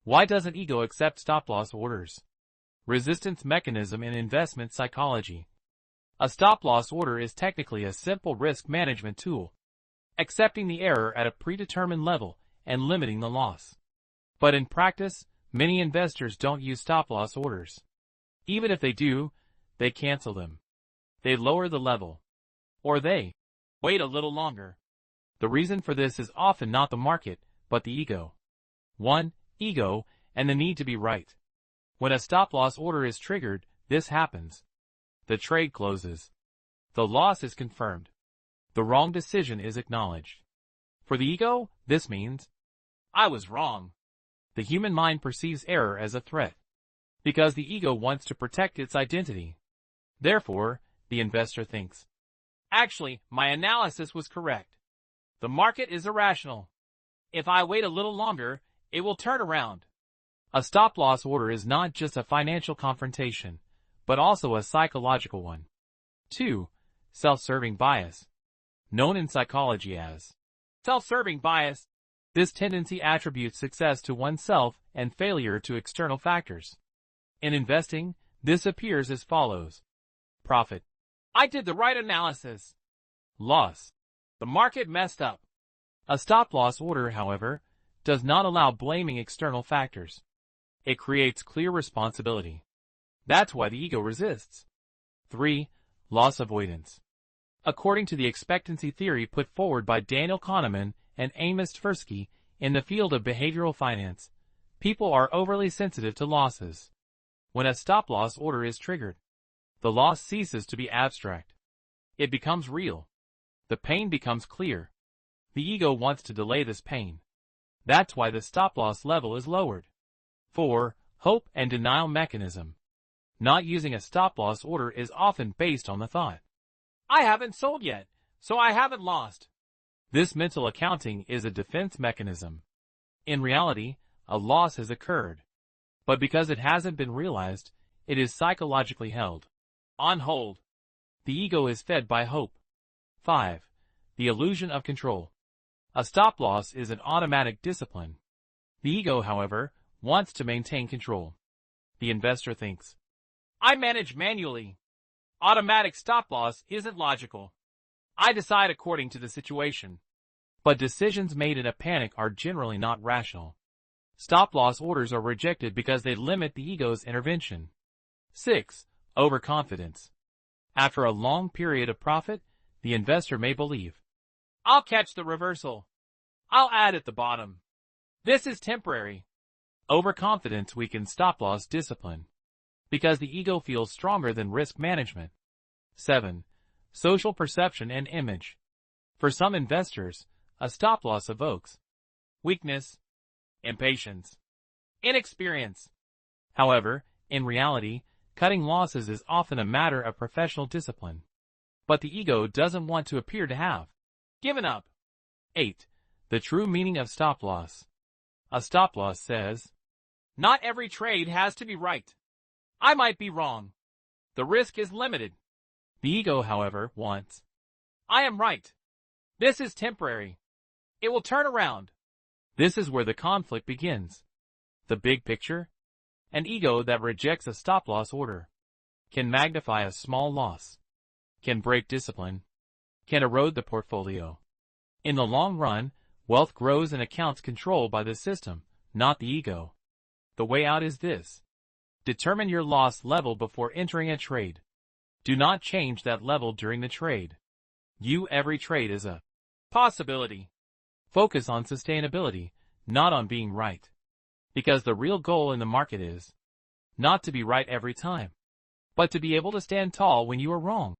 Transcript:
Why doesn't ego accept stop-loss orders? Resistance mechanism in investment psychology. A stop-loss order is technically a simple risk management tool, accepting the error at a predetermined level and limiting the loss. But in practice, many investors don't use stop-loss orders. Even if they do, they cancel them. They lower the level. Or they wait a little longer. The reason for this is often not the market, but the ego. 1. Ego and the need to be right. When a stop-loss order is triggered, this happens. The trade closes. The loss is confirmed. The wrong decision is acknowledged. For the ego, this means, I was wrong. The human mind perceives error as a threat, because the ego wants to protect its identity. Therefore, the investor thinks, actually, my analysis was correct. The market is irrational. If I wait a little longer, it will turn around. A stop-loss order is not just a financial confrontation, but also a psychological one. 2. Self-serving bias. Known in psychology as self-serving bias, this tendency attributes success to oneself and failure to external factors. In investing, this appears as follows. Profit. I did the right analysis. Loss. The market messed up. A stop-loss order, however, does not allow blaming external factors. It creates clear responsibility. That's why the ego resists. 3. Loss avoidance. According to the expectancy theory put forward by Daniel Kahneman and Amos Tversky in the field of behavioral finance, people are overly sensitive to losses. When a stop-loss order is triggered, the loss ceases to be abstract. It becomes real. The pain becomes clear. The ego wants to delay this pain. That's why the stop-loss level is lowered. 4. Hope and denial mechanism. Not using a stop-loss order is often based on the thought, I haven't sold yet, so I haven't lost. This mental accounting is a defense mechanism. In reality, a loss has occurred. But because it hasn't been realized, it is psychologically held on hold. The ego is fed by hope. 5. The illusion of control. A stop-loss is an automatic discipline. The ego, however, wants to maintain control. The investor thinks, I manage manually. Automatic stop-loss isn't logical. I decide according to the situation. But decisions made in a panic are generally not rational. Stop-loss orders are rejected because they limit the ego's intervention. 6. Overconfidence. After a long period of profit, the investor may believe, I'll catch the reversal. I'll add at the bottom. This is temporary. Overconfidence weakens stop-loss discipline, because the ego feels stronger than risk management. 7. Social perception and image. For some investors, a stop-loss evokes weakness, impatience, inexperience. However, in reality, cutting losses is often a matter of professional discipline. But the ego doesn't want to appear to have given up. 8. The true meaning of stop-loss. A stop-loss says, not every trade has to be right. I might be wrong. The risk is limited. The ego, however, wants, I am right. This is temporary. It will turn around. This is where the conflict begins. The big picture? An ego that rejects a stop-loss order can magnify a small loss, can break discipline, can erode the portfolio. In the long run, wealth grows in accounts controlled by the system, not the ego. The way out is this. Determine your loss level before entering a trade. Do not change that level during the trade. View every trade as a possibility. Focus on sustainability, not on being right. Because the real goal in the market is not to be right every time, but to be able to stand tall when you are wrong.